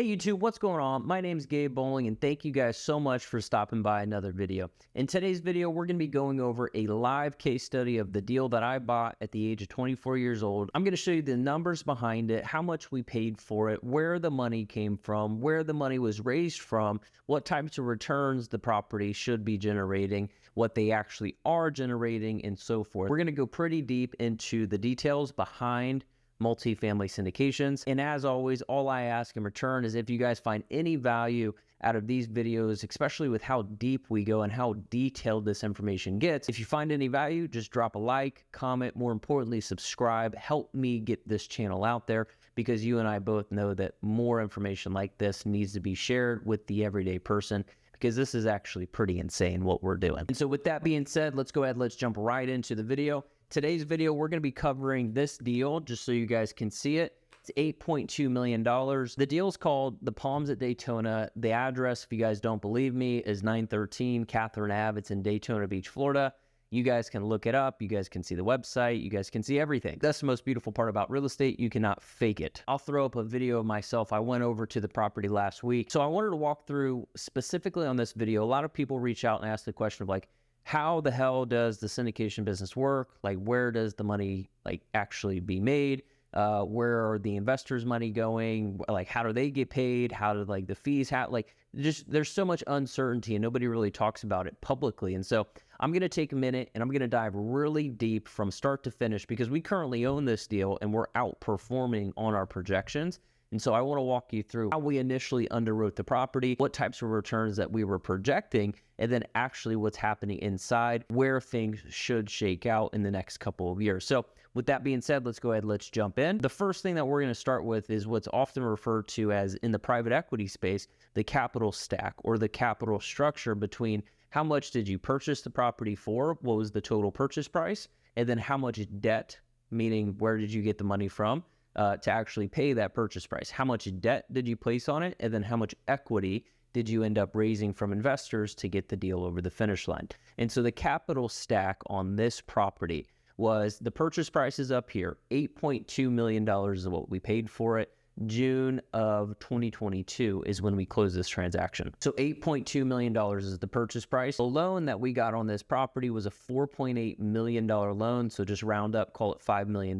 Hey YouTube, what's going on? My name's Gabe Bowling and thank you guys so much for stopping by another video. In today's video, we're going to be going over a live case study of the deal that I bought at the age of 24 years old. I'm going to show you the numbers behind it, how much we paid for it, where the money came from, where the money was raised from, what types of returns the property should be generating, what they actually are generating, and so forth. We're going to go pretty deep into the details behind multifamily syndications. And as always, all I ask in return is if you guys find any value out of these videos, especially with how deep we go and how detailed this information gets. If you find any value, just drop a like, comment, more importantly, subscribe. Help me get this channel out there because you and I both know that more information like this needs to be shared with the everyday person because this is actually pretty insane what we're doing. And so with that being said, let's go ahead, let's jump right into the video. Today's video, we're going to be covering this deal just so you guys can see it. It's $8.2 million. The deal is called The Palms at Daytona. The address, if you guys don't believe me, is 913 Catherine Ave. It's in Daytona Beach, Florida. You guys can look it up. You guys can see the website. You guys can see everything. That's the most beautiful part about real estate. You cannot fake it. I'll throw up a video of myself. I went over to the property last week. So I wanted to walk through specifically on this video. A lot of people reach out and ask the question of like, how the hell does the syndication business work? Like, where does the money like actually be made? Where are the investors' money going? Like, how do they get paid? How do like the fees have like just there's so much uncertainty and nobody really talks about it publicly. And so I'm going to take a minute and I'm going to dive really deep from start to finish because we currently own this deal and we're outperforming on our projections. And so I want to walk you through how we initially underwrote the property, what types of returns that we were projecting, and then actually what's happening inside, where things should shake out in the next couple of years. So with that being said, let's go ahead, let's jump in. The first thing that we're going to start with is what's often referred to as, in the private equity space, the capital stack or the capital structure between how much did you purchase the property for, what was the total purchase price, and then how much debt, meaning where did you get the money from, to actually pay that purchase price. How much debt did you place on it? And then how much equity did you end up raising from investors to get the deal over the finish line? And so the capital stack on this property was the purchase price is up here. $8.2 million is what we paid for it. June of 2022 is when we closed this transaction. So $8.2 million is the purchase price. The loan that we got on this property was a $4.8 million loan. So just round up, call it $5 million.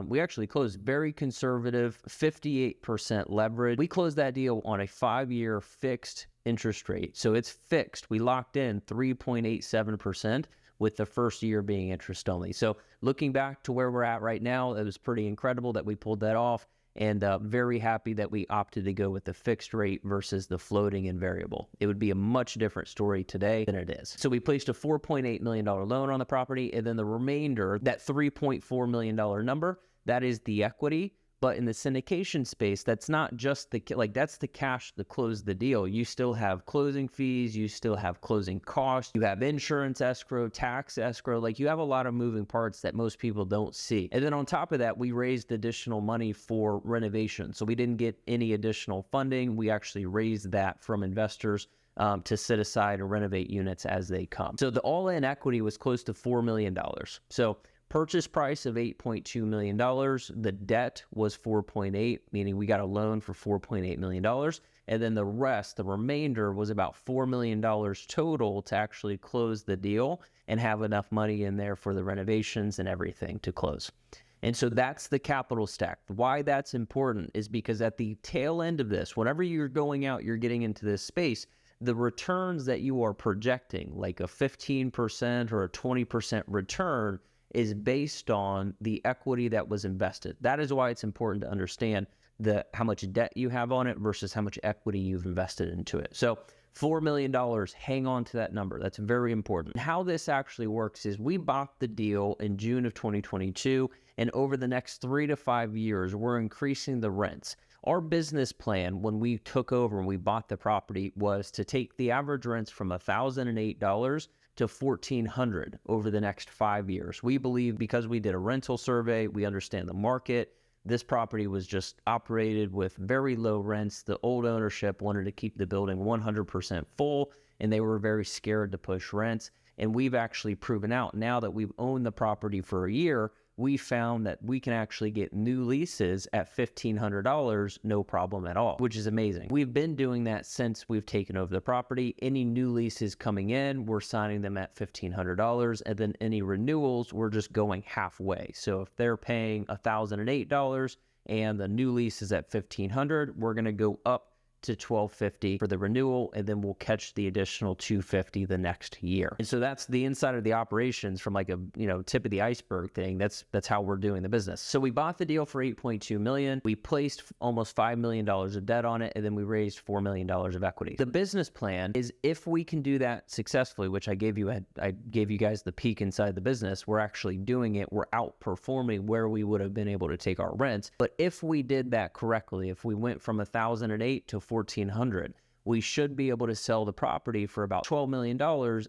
We actually closed very conservative, 58% leverage. We closed that deal on a 5-year fixed interest rate. So it's fixed. We locked in 3.87% with the first year being interest only. So looking back to where we're at right now, it was pretty incredible that we pulled that off. And very happy that we opted to go with the fixed rate versus the floating and variable. It would be a much different story today than it is. So we placed a $4.8 million loan on the property, and then the remainder, that $3.4 million number, that is the equity. But in the syndication space, that's not just the, like that's the cash to close the deal. You still have closing fees, you still have closing costs, you have insurance escrow, tax escrow, like you have a lot of moving parts that most people don't see. And then on top of that, we raised additional money for renovation. So we didn't get any additional funding. We actually raised that from investors to set aside and renovate units as they come. So the all-in equity was close to $4 million. So purchase price of $8.2 million. The debt was 4.8, meaning we got a loan for $4.8 million. And then the rest, the remainder was about $4 million total to actually close the deal and have enough money in there for the renovations and everything to close. And so that's the capital stack. Why that's important is because at the tail end of this, whenever you're going out, you're getting into this space, the returns that you are projecting, like a 15% or a 20% return, is based on the equity that was invested. That is why it's important to understand how much debt you have on it versus how much equity you've invested into it. So $4 million, hang on to that number. That's very important. How this actually works is we bought the deal in June of 2022, and over the next 3 to 5 years, we're increasing the rents. Our business plan when we took over and we bought the property was to take the average rents from $1,008 to $1,400 over the next 5 years. We believe because we did a rental survey, we understand the market. This property was just operated with very low rents. The old ownership wanted to keep the building 100% full, and they were very scared to push rents. And we've actually proven out now that we've owned the property for a year, we found that we can actually get new leases at $1,500, no problem at all, which is amazing. We've been doing that since we've taken over the property. Any new leases coming in, we're signing them at $1,500, and then any renewals, we're just going halfway. So if they're paying $1,008 and the new lease is at $1,500, we're going to go up to $1,250 for the renewal, and then we'll catch the additional $250 the next year. And so that's the inside of the operations from like a tip of the iceberg thing. That's how we're doing the business. So we bought the deal for $8.2 million. We placed almost $5 million of debt on it, and then we raised $4 million of equity. The business plan is, if we can do that successfully, which I gave you guys the peek inside the business, we're actually doing it. We're outperforming where we would have been able to take our rents. But if we did that correctly, if we went from $1,008 to $1,400, we should be able to sell the property for about $12 million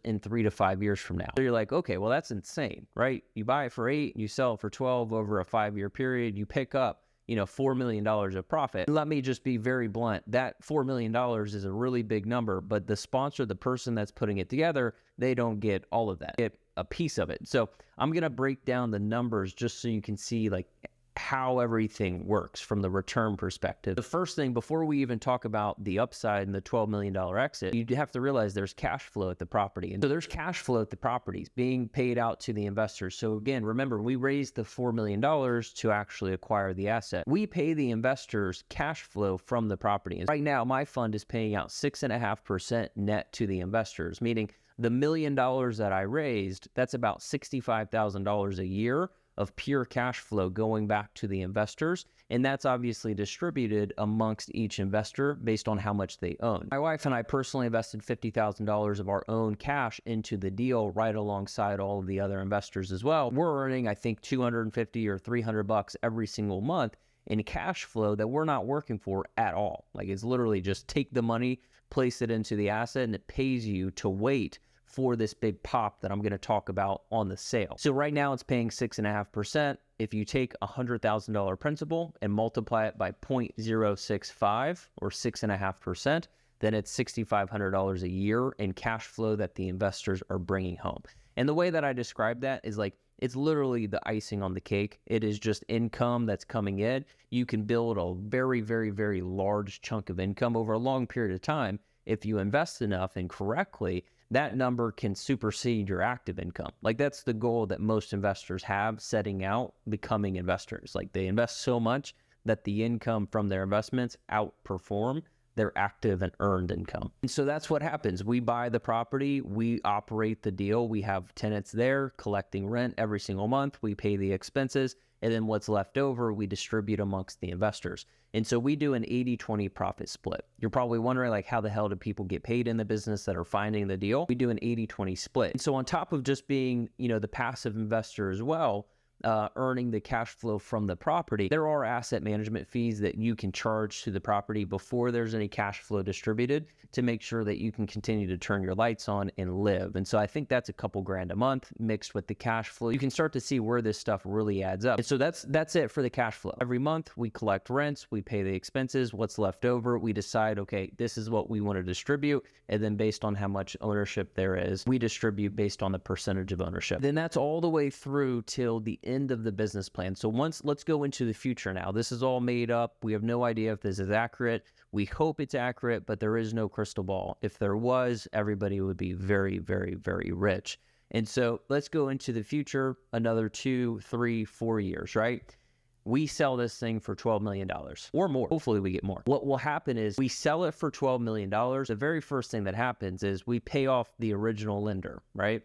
in 3 to 5 years from now. So you're like, okay, well, that's insane, right? You buy it for 8, you sell it for 12 over a 5-year period, you pick up, $4 million of profit. Let me just be very blunt. That $4 million is a really big number, but the sponsor, the person that's putting it together, they don't get all of that. They get a piece of it. So I'm going to break down the numbers just so you can see like how everything works from the return perspective. The first thing, before we even talk about the upside and the $12 million exit, you have to realize there's cash flow at the property. And so there's cash flow at the properties being paid out to the investors. So again, remember, we raised the $4 million to actually acquire the asset. We pay the investors cash flow from the property. And right now, my fund is paying out 6.5% net to the investors, meaning the $1 million that I raised, that's about $65,000 a year of pure cash flow going back to the investors. And that's obviously distributed amongst each investor based on how much they own. My wife and I personally invested $50,000 of our own cash into the deal right alongside all of the other investors as well. We're earning, I think, $250 or $300 every single month in cash flow that we're not working for at all. Like, it's literally just take the money, place it into the asset, and it pays you to wait for this big pop that I'm going to talk about on the sale. So right now it's paying 6.5%. If you take $100,000 principal and multiply it by 0.065 or 6.5%, then it's $6,500 a year in cash flow that the investors are bringing home. And the way that I describe that is like, it's literally the icing on the cake. It is just income that's coming in. You can build a very, very, very large chunk of income over a long period of time. If you invest enough and correctly, that number can supersede your active income. Like, that's the goal that most investors have setting out becoming investors. Like, they invest so much that the income from their investments outperform their active and earned income. And so that's what happens. We buy the property, we operate the deal, we have tenants there collecting rent every single month, we pay the expenses, and then what's left over, we distribute amongst the investors. And so we do an 80-20 profit split. You're probably wondering, like, how the hell do people get paid in the business that are finding the deal? We do an 80-20 split. And so on top of just being, the passive investor as well, earning the cash flow from the property, there are asset management fees that you can charge to the property before there's any cash flow distributed to make sure that you can continue to turn your lights on and live. And so I think that's a couple grand a month mixed with the cash flow. You can start to see where this stuff really adds up. And so that's it for the cash flow. Every month we collect rents, we pay the expenses, what's left over, we decide, okay, this is what we want to distribute. And then based on how much ownership there is, we distribute based on the percentage of ownership. Then that's all the way through till the end of the business plan. So let's go into the future now. This is all made up. We have no idea if this is accurate. We hope it's accurate, but there is no crystal ball. If there was, everybody would be very, very, very rich. And so let's go into the future, another 2, 3, 4 years, right? We sell this thing for $12 million or more. Hopefully we get more. What will happen is we sell it for $12 million. The very first thing that happens is we pay off the original lender, right?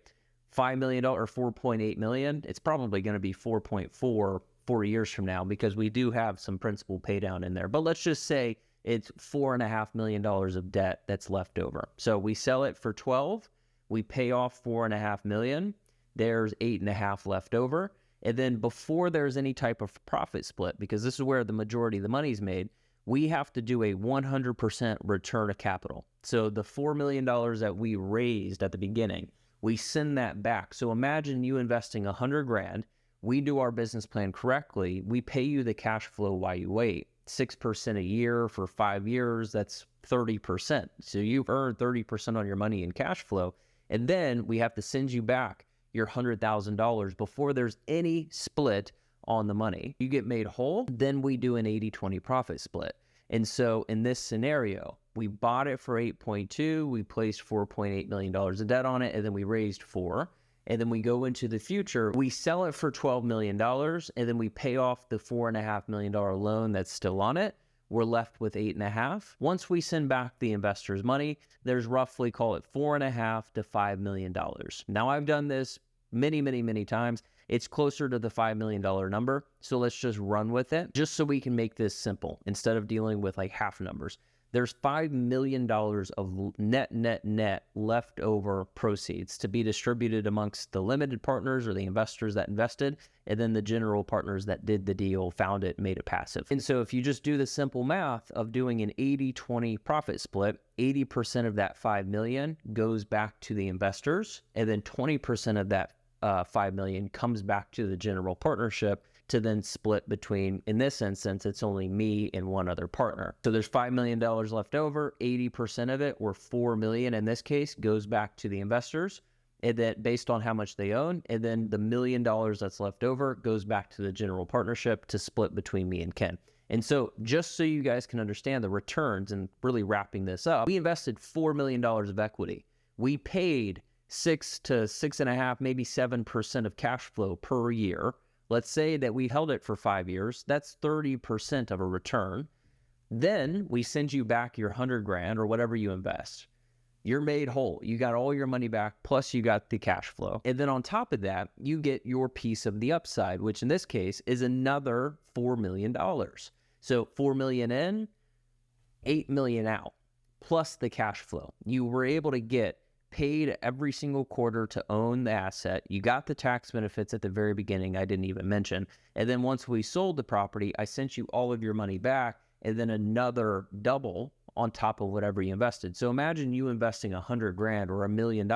$5 million or $4.8 million. It's probably going to be 4 years from now because we do have some principal pay down in there. But let's just say it's $4.5 million of debt that's left over. So we sell it for 12. We pay off $4.5 million. There's 8.5 left over. And then before there's any type of profit split, because this is where the majority of the money is made, we have to do a 100% return of capital. So the $4 million that we raised at the beginning, we send that back. So imagine you investing 100 grand. We do our business plan correctly. We pay you the cash flow while you wait. 6% a year for 5 years, that's 30%. So you've earned 30% on your money in cash flow. And then we have to send you back your $100,000 before there's any split on the money. You get made whole, then we do an 80-20 profit split. And so in this scenario, we bought it for 8.2, we placed $4.8 million of debt on it, and then we raised 4. And then we go into the future, we sell it for $12 million, and then we pay off the $4.5 million loan that's still on it. We're left with 8.5. Once we send back the investors' money, there's roughly, call it $4.5 to $5 million. Now, I've done this many times. It's closer to the $5 million number. So let's just run with it, just so we can make this simple instead of dealing with like half numbers. There's $5 million of net leftover proceeds to be distributed amongst the limited partners or the investors that invested, and then the general partners that did the deal, found it, made it passive. And so if you just do the simple math of doing an 80-20 profit split, 80% of that $5 million goes back to the investors, and then 20% of that $5 million comes back to the general partnership to then split between, in this instance, it's only me and one other partner. So there's $5 million left over, 80% of it, or $4 million in this case, goes back to the investors, and then based on how much they own, and then the $1 million that's left over goes back to the general partnership to split between me and Ken. And so just so you guys can understand the returns and really wrapping this up, we invested $4 million of equity. We paid 6 to 6.5, maybe 7% of cash flow per year. Let's say that we held it for 5 years. That's 30% of a return. Then we send you back your 100 grand or whatever you invest. You're made whole. You got all your money back, plus you got the cash flow. And then on top of that, you get your piece of the upside, which in this case is another $4 million. So 4 million in, 8 million out, plus the cash flow. You were able to get paid every single quarter to own the asset. You got the tax benefits at the very beginning, I didn't even mention. And then once we sold the property, I sent you all of your money back, and then another double on top of whatever you invested. So imagine you investing 100 grand or $1 million.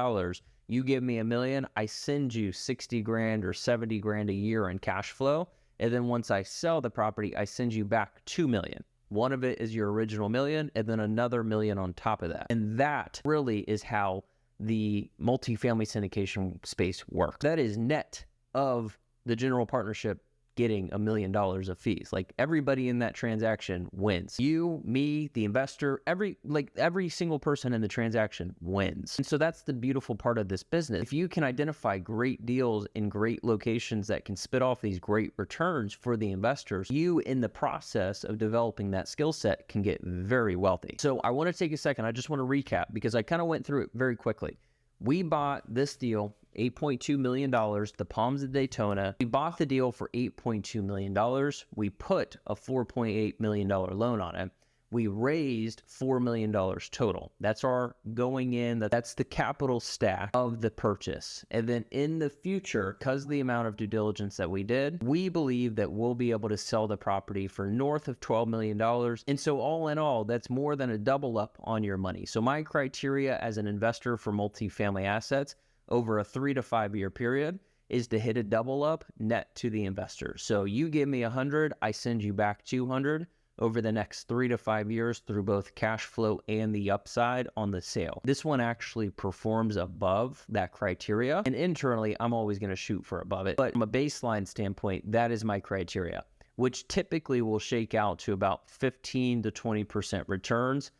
You give me $1 million, I send you 60 grand or 70 grand a year in cash flow. And then once I sell the property, I send you back 2 million. One of it is your original $1 million, and then another $1 million on top of that. And that really is how the multifamily syndication space works. That is net of the general partnership getting $1 million of fees. Like, everybody in that transaction wins. You, me, the investor, every single person in the transaction wins. And so that's the beautiful part of this business. If you can identify great deals in great locations that can spit off these great returns for the investors, you, in the process of developing that skill set, can get very wealthy. So I want to take a second. I just want to recap because I kind of went through it very quickly. We bought this deal, $8.2 million, the Palms of Daytona. We bought the deal for $8.2 million. We put a $4.8 million loan on it. We raised $4 million total. That's our going in, that's the capital stack of the purchase. And then in the future, because of the amount of due diligence that we did, we believe that we'll be able to sell the property for north of $12 million. And so all in all, that's more than a double up on your money. So my criteria as an investor for multifamily assets over a 3 to 5 year period is to hit a double up net to the investor. So you give me 100, I send you back 200 over the next 3 to 5 years through both cash flow and the upside on the sale. This one actually performs above that criteria, and internally I'm always going to shoot for above it. But from a baseline standpoint, that is my criteria, which typically will shake out to about 15 to 20% returns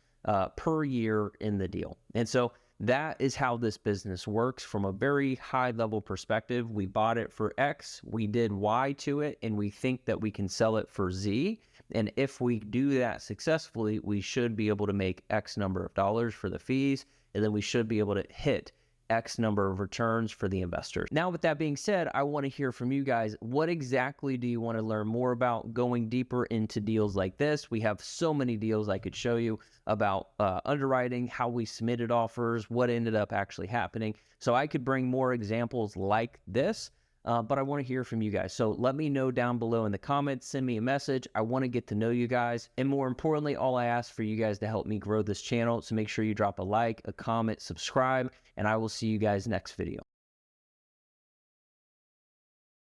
per year in the deal. And so that is how this business works from a very high level perspective. We bought it for X, we did Y to it, and we think that we can sell it for Z. And if we do that successfully, we should be able to make X number of dollars for the fees, and then we should be able to hit X number of returns for the investors. Now, with that being said, I want to hear from you guys. What exactly do you want to learn more about going deeper into deals like this? We have so many deals I could show you about underwriting, how we submitted offers, what ended up actually happening. So I could bring more examples like this. But I want to hear from you guys. So let me know down below in the comments, send me a message. I want to get to know you guys. And more importantly, all I ask for you guys to help me grow this channel. So make sure you drop a like, a comment, subscribe, and I will see you guys next video.